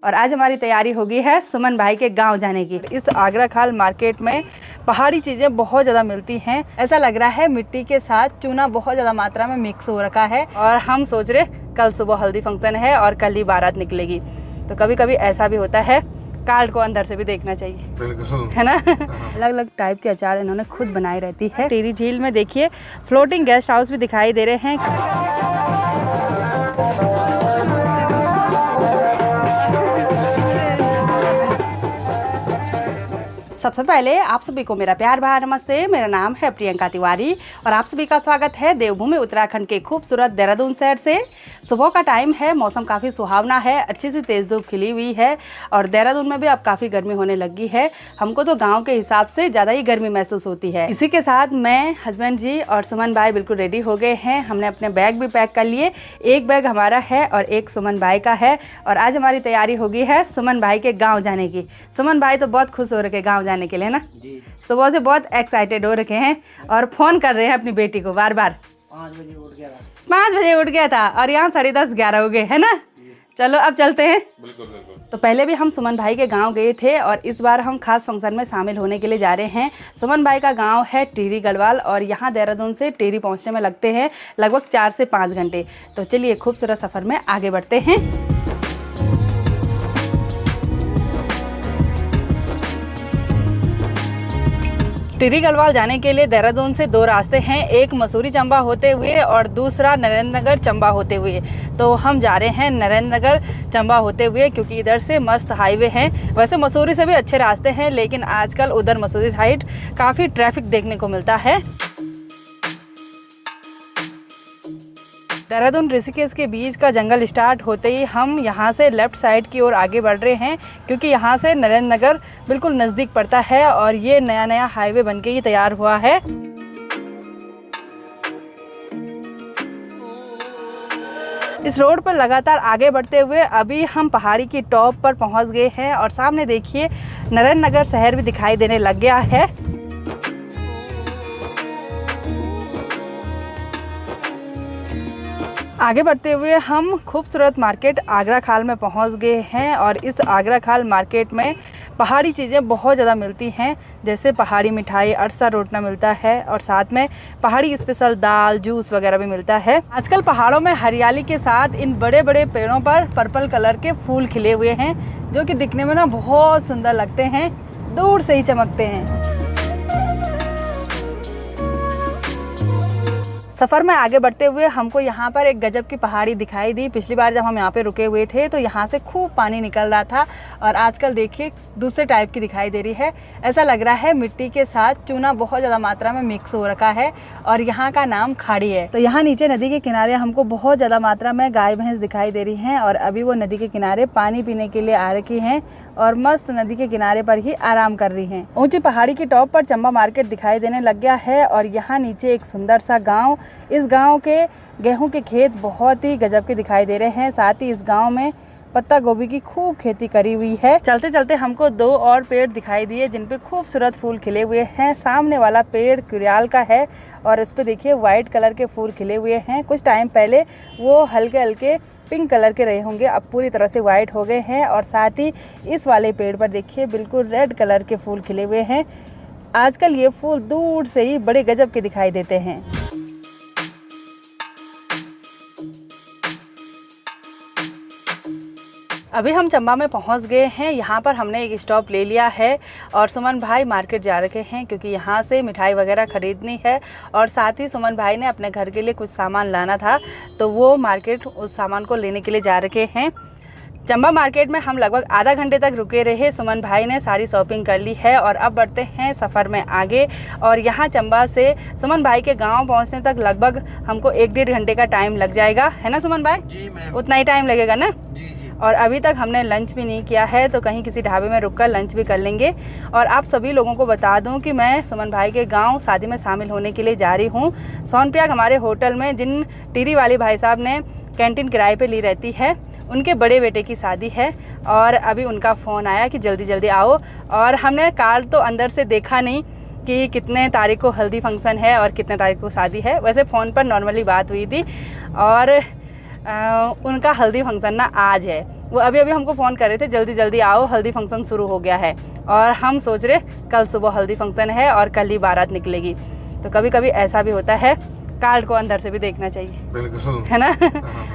और आज हमारी तैयारी हो गई है सुमन भाई के गांव जाने की। इस आगरा खाल मार्केट में पहाड़ी चीज़ें बहुत ज़्यादा मिलती हैं। ऐसा लग रहा है मिट्टी के साथ चूना बहुत ज़्यादा मात्रा में मिक्स हो रखा है। और हम सोच रहे कल सुबह हल्दी फंक्शन है और कल ही बारात निकलेगी, तो कभी कभी ऐसा भी होता है, कार्ड को अंदर से भी देखना चाहिए, बिल्कुल है ना। अलग अलग टाइप के अचार इन्होंने खुद बनाई रहती है। टिहरी झील में देखिए फ्लोटिंग गेस्ट हाउस भी दिखाई दे रहे हैं। सबसे पहले आप सभी को मेरा प्यार भरा नमस्ते। मेरा नाम है प्रियंका तिवारी और आप सभी का स्वागत है देवभूमि उत्तराखंड के खूबसूरत देहरादून शहर से। सुबह का टाइम है, मौसम काफ़ी सुहावना है, अच्छी सी तेज़ धूप खिली हुई है और देहरादून में भी अब काफ़ी गर्मी होने लगी है। हमको तो गांव के हिसाब से ज़्यादा ही गर्मी महसूस होती है। इसी के साथ मैं, हस्बैंड जी और सुमन भाई बिल्कुल रेडी हो गए हैं। हमने अपने बैग भी पैक कर लिए। एक बैग हमारा है और एक सुमन भाई का है। और आज हमारी तैयारी हो गई है सुमन भाई के गाँव जाने की। सुमन भाई तो बहुत खुश हो रखे गाँव जाने के लिए ना जी। सुबह से बहुत एक्साइटेड हो रखे हैं और फोन कर रहे हैं अपनी बेटी को बार बार। 5 बजे उठ गया था और यहाँ 10:30-11 हो गए है ना। चलो अब चलते हैं। बिल्कुल। तो पहले भी हम सुमन भाई के गांव गए थे और इस बार हम खास फंक्शन में शामिल होने के लिए जा रहे हैं। सुमन भाई का गांव है टिहरी गढ़वाल और यहाँ देहरादून से टिहरी पहुँचने में लगते हैं लगभग 4 से 5 घंटे। तो चलिए खूबसूरत सफ़र में आगे बढ़ते हैं। टिहरी गढ़वाल जाने के लिए देहरादून से 2 रास्ते हैं, एक मसूरी चंबा होते हुए और दूसरा नरेंद्र नगर चंबा होते हुए। तो हम जा रहे हैं नरेंद्र नगर चंबा होते हुए क्योंकि इधर से मस्त हाईवे हैं। वैसे मसूरी से भी अच्छे रास्ते हैं लेकिन आजकल उधर मसूरी साइड काफ़ी ट्रैफिक देखने को मिलता है। देहरादून ऋषिकेश के बीच का जंगल स्टार्ट होते ही हम यहाँ से लेफ़्ट साइड की ओर आगे बढ़ रहे हैं क्योंकि यहाँ से नरेंद्र नगर बिल्कुल नज़दीक पड़ता है और ये नया हाईवे बनके ही तैयार हुआ है। इस रोड पर लगातार आगे बढ़ते हुए अभी हम पहाड़ी की टॉप पर पहुँच गए हैं और सामने देखिए नरेंद्र नगर शहर भी दिखाई देने लग गया है। आगे बढ़ते हुए हम खूबसूरत मार्केट आगरा खाल में पहुंच गए हैं और इस आगरा खाल मार्केट में पहाड़ी चीज़ें बहुत ज़्यादा मिलती हैं, जैसे पहाड़ी मिठाई, अरसा रोटना मिलता है और साथ में पहाड़ी स्पेशल दाल, जूस वगैरह भी मिलता है। आजकल पहाड़ों में हरियाली के साथ इन बड़े बड़े पेड़ों पर पर्पल कलर के फूल खिले हुए हैं जो कि दिखने में ना बहुत सुंदर लगते हैं, दूर से ही चमकते हैं। सफ़र में आगे बढ़ते हुए हमको यहाँ पर एक गजब की पहाड़ी दिखाई दी। पिछली बार जब हम यहाँ पे रुके हुए थे तो यहाँ से खूब पानी निकल रहा था और आजकल देखिए दूसरे टाइप की दिखाई दे रही है। ऐसा लग रहा है मिट्टी के साथ चूना बहुत ज़्यादा मात्रा में मिक्स हो रखा है और यहाँ का नाम खाड़ी है। तो यहाँ नीचे नदी के किनारे हमको बहुत ज़्यादा मात्रा में गाय भैंस दिखाई दे रही हैं और अभी वो नदी के किनारे पानी पीने के लिए आ रखी हैं और मस्त नदी के किनारे पर ही आराम कर रही हैं। ऊंची पहाड़ी की टॉप पर चंबा मार्केट दिखाई देने लग गया है और यहाँ नीचे एक सुंदर सा गाँव। इस गांव के गेहूं के खेत बहुत ही गजब के दिखाई दे रहे हैं। साथ ही इस गांव में पत्ता गोभी की खूब खेती करी हुई है। चलते चलते हमको 2 और पेड़ दिखाई दिए जिन पे खूबसूरत फूल खिले हुए हैं। सामने वाला पेड़ कुरियाल का है और उस पे देखिए वाइट कलर के फूल खिले हुए हैं। कुछ टाइम पहले वो हल्के हल्के पिंक कलर के रहे होंगे, अब पूरी तरह से वाइट हो गए हैं। और साथ ही इस वाले पेड़ पर देखिए बिल्कुल रेड कलर के फूल खिले हुए हैं। आजकल ये फूल दूर से ही बड़े गजब के दिखाई देते हैं। अभी हम चंबा में पहुंच गए हैं। यहाँ पर हमने एक स्टॉप ले लिया है और सुमन भाई मार्केट जा रखे हैं क्योंकि यहाँ से मिठाई वगैरह ख़रीदनी है और साथ ही सुमन भाई ने अपने घर के लिए कुछ सामान लाना था तो वो मार्केट उस सामान को लेने के लिए जा रखे हैं। चंबा मार्केट में हम लगभग आधा घंटे तक रुके रहे। सुमन भाई ने सारी शॉपिंग कर ली है और अब बढ़ते हैं सफ़र में आगे। और यहाँ चंबा से सुमन भाई के गांव पहुँचने तक लगभग हमको 1-1.5 घंटे का टाइम लग जाएगा, है ना सुमन भाई? जी मैम। उतना ही टाइम लगेगा ना? जी। और अभी तक हमने लंच भी नहीं किया है तो कहीं किसी ढाबे में रुककर लंच भी कर लेंगे। और आप सभी लोगों को बता दूं कि मैं सुमन भाई के गांव शादी में शामिल होने के लिए जा रही हूं। सोनप्रयाग हमारे होटल में जिन टिहरी वाले भाई साहब ने कैंटीन किराए पे ली रहती है उनके बड़े बेटे की शादी है और अभी उनका फ़ोन आया कि जल्दी जल्दी आओ। और हमने कार्ड तो अंदर से देखा नहीं कि कितने तारीख को हल्दी फंक्शन है और कितने तारीख को शादी है। वैसे फ़ोन पर नॉर्मली बात हुई थी और उनका हल्दी फंक्शन ना आज है वो अभी अभी हमको फ़ोन कर रहे थे, जल्दी जल्दी आओ, हल्दी फंक्शन शुरू हो गया है। और हम सोच रहे कल सुबह हल्दी फंक्शन है और कल ही बारात निकलेगी। तो कभी कभी ऐसा भी होता है, कार्ड को अंदर से भी देखना चाहिए, बिल्कुल, है ना।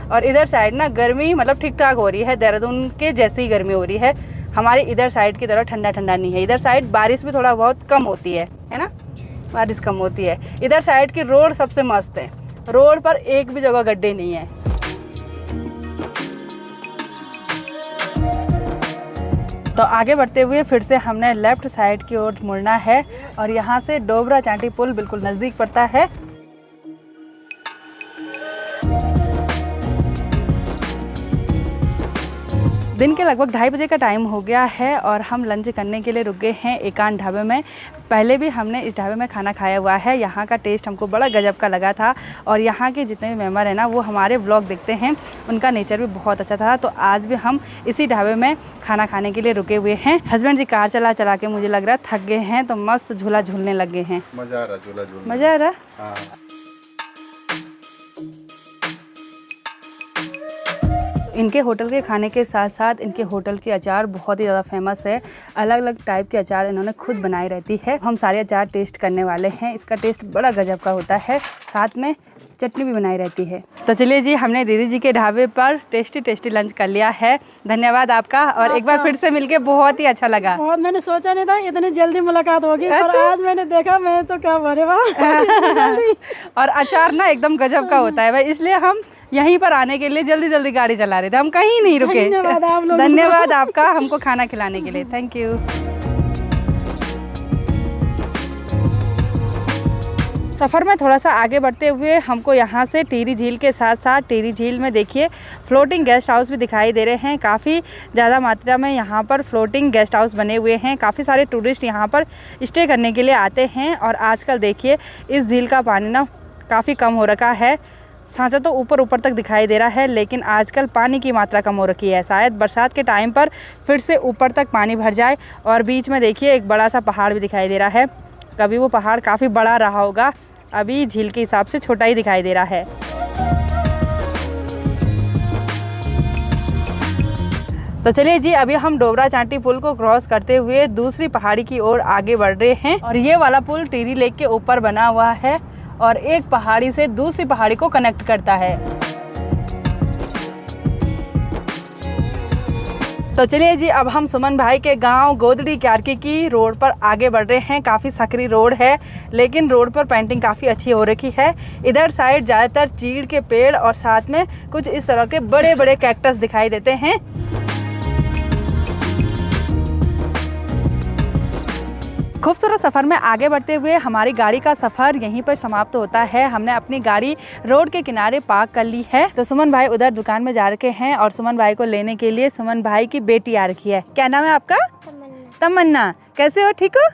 और इधर साइड ना गर्मी मतलब ठीक ठाक हो रही है, देहरादून के जैसी ही गर्मी हो रही है। हमारे इधर साइड की तरह ठंडा ठंडा नहीं है। इधर साइड बारिश भी थोड़ा बहुत कम होती है ना, बारिश कम होती है। इधर साइड की रोड सबसे मस्त है, रोड पर एक भी जगह गड्ढे नहीं है। तो आगे बढ़ते हुए फिर से हमने लेफ़्ट साइड की ओर मुड़ना है और यहाँ से डोबरा चांटी पुल बिल्कुल नज़दीक पड़ता है। दिन के लगभग 2:30 बजे का टाइम हो गया है और हम लंच करने के लिए रुक गए हैं एकांत ढाबे में। पहले भी हमने इस ढाबे में खाना खाया हुआ है, यहाँ का टेस्ट हमको बड़ा गजब का लगा था। और यहाँ के जितने भी मेंबर हैं ना, वो हमारे व्लॉग देखते हैं, उनका नेचर भी बहुत अच्छा था। तो आज भी हम इसी ढाबे में खाना खाने के लिए रुके हुए हैं। हस्बैंड जी कार चला चला के मुझे लग रहा है थक गए हैं, तो मस्त झूला झूलने लग गए हैं। मज़ा आ रहा, झूला झूलने मज़ा आ रहा। हाँ। इनके होटल के खाने के साथ साथ इनके होटल की अचार बहुत ही ज़्यादा फेमस है। अलग अलग टाइप के अचार इन्होंने खुद बनाई रहती है। हम सारे अचार टेस्ट करने वाले हैं। इसका टेस्ट बड़ा गजब का होता है, साथ में चटनी भी बनाई रहती है। तो चलिए जी, हमने दीदी जी के ढाबे पर टेस्टी लंच कर लिया है। धन्यवाद आपका। और एक बार फिर से मिलके बहुत ही अच्छा लगा। बहुत, मैंने सोचा नहीं था इतनी जल्दी मुलाकात होगी। अच्छा? और आज मैंने देखा, मैं तो क्या बोले वाह। और अचार ना एकदम गजब का होता है भाई, इसलिए हम यहीं पर आने के लिए जल्दी जल्दी गाड़ी चला रहे थे, हम कहीं नहीं रुके। धन्यवाद आपका हमको खाना खिलाने के लिए, थैंक यू। सफ़र में थोड़ा सा आगे बढ़ते हुए हमको यहाँ से टिहरी झील के साथ साथ टिहरी झील में देखिए फ्लोटिंग गेस्ट हाउस भी दिखाई दे रहे हैं। काफ़ी ज़्यादा मात्रा में यहाँ पर फ्लोटिंग गेस्ट हाउस बने हुए हैं। काफ़ी सारे टूरिस्ट यहाँ पर स्टे करने के लिए आते हैं। और आजकल देखिए इस झील का पानी ना काफ़ी कम हो रखा है। सांचा तो ऊपर ऊपर तक दिखाई दे रहा है, लेकिन आजकल पानी की मात्रा कम हो रखी है। शायद बरसात के टाइम पर फिर से ऊपर तक पानी भर जाए। और बीच में देखिए एक बड़ा सा पहाड़ भी दिखाई दे रहा है। कभी वो पहाड़ काफ़ी बड़ा रहा होगा, अभी झील के हिसाब से छोटा ही दिखाई दे रहा है। तो चलिए जी, अभी हम डोबरा चांटी पुल को क्रॉस करते हुए दूसरी पहाड़ी की ओर आगे बढ़ रहे हैं। और ये वाला पुल टिहरी लेक के ऊपर बना हुआ है और एक पहाड़ी से दूसरी पहाड़ी को कनेक्ट करता है। तो चलिए जी, अब हम सुमन भाई के गांव गोदड़ी क्यारकी की रोड पर आगे बढ़ रहे हैं। काफ़ी सकरी रोड है, लेकिन रोड पर पेंटिंग काफ़ी अच्छी हो रखी है। इधर साइड ज़्यादातर चीड़ के पेड़ और साथ में कुछ इस तरह के बड़े बड़े कैक्टस दिखाई देते हैं। खूबसूरत सफ़र में आगे बढ़ते हुए हमारी गाड़ी का सफ़र यहीं पर समाप्त होता है। हमने अपनी गाड़ी रोड के किनारे पार्क कर ली है। तो सुमन भाई उधर दुकान में जा रखे हैं और सुमन भाई को लेने के लिए सुमन भाई की बेटी आ रखी है। क्या नाम है आपका? तमन्ना। कैसे हो, ठीक हो?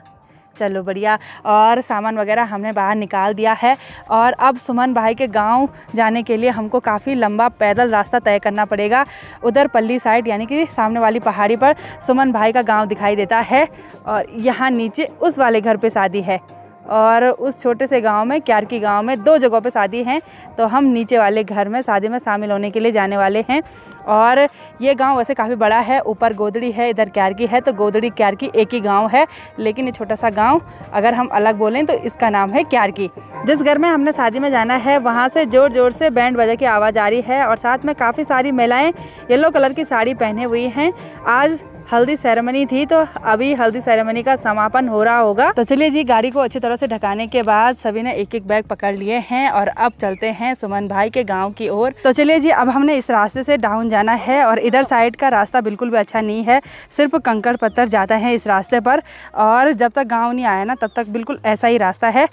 चलो बढ़िया। और सामान वगैरह हमने बाहर निकाल दिया है और अब सुमन भाई के गांव जाने के लिए हमको काफ़ी लंबा पैदल रास्ता तय करना पड़ेगा। उधर पल्ली साइड यानी कि सामने वाली पहाड़ी पर सुमन भाई का गांव दिखाई देता है और यहाँ नीचे उस वाले घर पे शादी है। और उस छोटे से गांव में, क्यारकी गांव में 2 जगहों पे शादी हैं। तो हम नीचे वाले घर में शादी में शामिल होने के लिए जाने वाले हैं। और ये गांव वैसे काफ़ी बड़ा है, ऊपर गोदड़ी है, इधर क्यारकी है। तो गोदड़ी क्यारकी एक ही गांव है, लेकिन ये छोटा सा गांव अगर हम अलग बोलें तो इसका नाम है क्यारकी। जिस घर में हमने शादी में जाना है वहाँ से ज़ोर ज़ोर से बैंड बजा की आवाज़ आ रही है और साथ में काफ़ी सारी महिलाएँ येलो कलर की साड़ी पहने हुई हैं। आज हल्दी सेरेमनी थी, तो अभी हल्दी सेरेमनी का समापन हो रहा होगा। तो चलिए जी, गाड़ी को अच्छी तरह से ढकाने के बाद सभी ने एक एक बैग पकड़ लिए हैं और अब चलते हैं सुमन भाई के गांव की ओर। तो चलिए जी, अब हमने इस रास्ते से डाउन जाना है और इधर साइड का रास्ता बिल्कुल भी अच्छा नहीं है, सिर्फ कंकड़ पत्थर जाता है इस रास्ते पर। और जब तक गाँव नहीं आया ना, तब तक बिल्कुल ऐसा ही रास्ता है।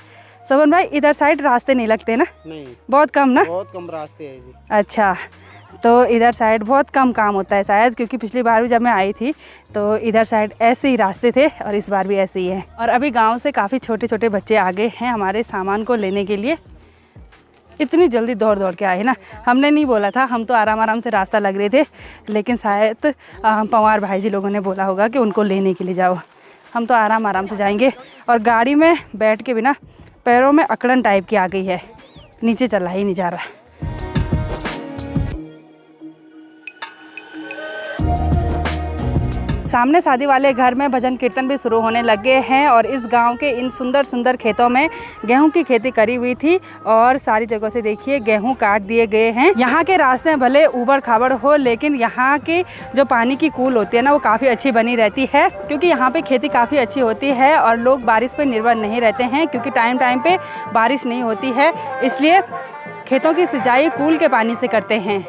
सुमन भाई, इधर साइड रास्ते नहीं लगते ना? नहीं, बहुत कम ना? बहुत कम रास्ते हैं जी। अच्छा, तो इधर साइड बहुत कम काम होता है शायद, क्योंकि पिछली बार भी जब मैं आई थी तो इधर साइड ऐसे ही रास्ते थे और इस बार भी ऐसे ही है। और अभी गांव से काफ़ी छोटे छोटे बच्चे आ गए हैं हमारे सामान को लेने के लिए। इतनी जल्दी दौड़ दौड़ के आए ना, हमने नहीं बोला था, हम तो आराम आराम से रास्ता लग रहे थे, लेकिन शायद पवार भाई जी लोगों ने बोला होगा कि उनको लेने के लिए जाओ। हम तो आराम आराम से जाएंगे। और गाड़ी में बैठ के बिना पैरों में अकड़न टाइप की आ गई है, नीचे चला ही नहीं जा रहा। सामने शादी वाले घर में भजन कीर्तन भी शुरू होने लगे हैं और इस गांव के इन सुंदर सुंदर खेतों में गेहूं की खेती करी हुई थी और सारी जगह से देखिए गेहूं काट दिए गए हैं। यहाँ के रास्ते भले ऊबड़ खाबड़ हो, लेकिन यहाँ की जो पानी की कूल होती है ना, वो काफ़ी अच्छी बनी रहती है, क्योंकि यहाँ पे खेती काफ़ी अच्छी होती है और लोग बारिश पर निर्भर नहीं रहते हैं, क्योंकि टाइम टाइम पे बारिश नहीं होती है, इसलिए खेतों की सिंचाई कूल के पानी से करते हैं।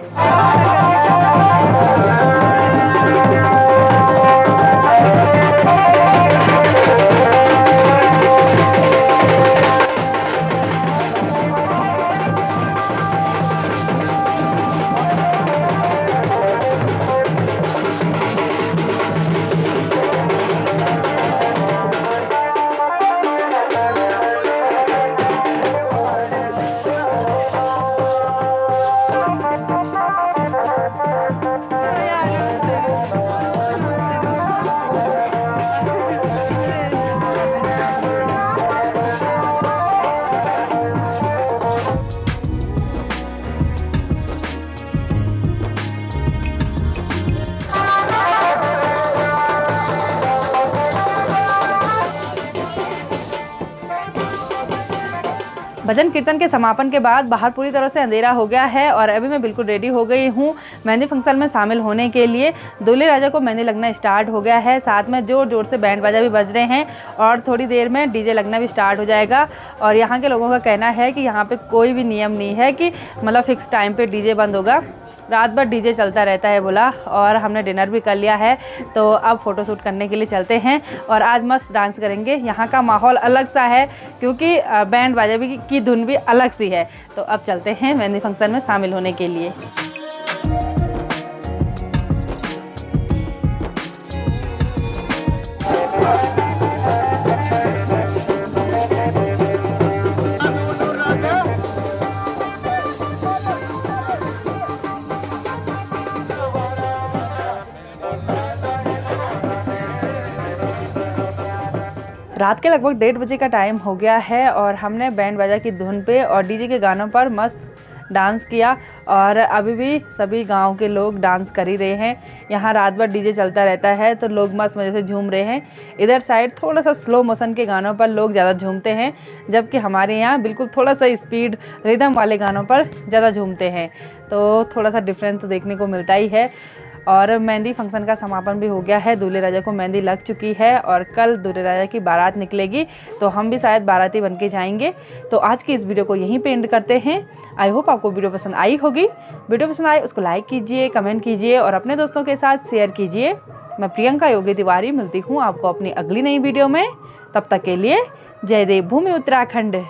भजन कीर्तन के समापन के बाद बाहर पूरी तरह से अंधेरा हो गया है और अभी मैं बिल्कुल रेडी हो गई हूँ मेहंदी फंक्शन में शामिल होने के लिए। दूल्हे राजा को मेहंदी लगना स्टार्ट हो गया है, साथ में जोर जोर से बैंड बाजा भी बज रहे हैं और थोड़ी देर में डीजे लगना भी स्टार्ट हो जाएगा। और यहाँ के लोगों का कहना है कि यहाँ पे कोई भी नियम नहीं है कि मतलब फिक्स टाइम पे डीजे बंद होगा, रात भर डीजे चलता रहता है बोला। और हमने डिनर भी कर लिया है, तो अब फ़ोटोशूट करने के लिए चलते हैं और आज मस्त डांस करेंगे। यहाँ का माहौल अलग सा है, क्योंकि बैंड बाजा भी की धुन भी अलग सी है। तो अब चलते हैं मेहंदी फंक्शन में शामिल होने के लिए। रात के लगभग 1:30 बजे का टाइम हो गया है और हमने बैंड बाजा की धुन पे और डीजे के गानों पर मस्त डांस किया और अभी भी सभी गांव के लोग डांस कर ही रहे हैं। यहाँ रात भर डीजे चलता रहता है तो लोग मस्त मज़े से झूम रहे हैं। इधर साइड थोड़ा सा स्लो मोशन के गानों पर लोग ज़्यादा झूमते हैं, जबकि हमारे यहाँ बिल्कुल थोड़ा सा स्पीड रिदम वाले गानों पर ज़्यादा झूमते हैं। तो थोड़ा सा डिफरेंस तो देखने को मिलता ही है। और मेहंदी फंक्शन का समापन भी हो गया है, दूल्हे राजा को मेहंदी लग चुकी है और कल दूल्हे राजा की बारात निकलेगी, तो हम भी शायद बाराती बन के जाएंगे। तो आज की इस वीडियो को यहीं पे एंड करते हैं। आई होप आपको वीडियो पसंद आई होगी। वीडियो पसंद आए उसको लाइक कीजिए, कमेंट कीजिए और अपने दोस्तों के साथ शेयर कीजिए। मैं प्रियंका योगी तिवारी मिलती हूँ आपको अपनी अगली नई वीडियो में। तब तक के लिए जय देवभूमि उत्तराखंड।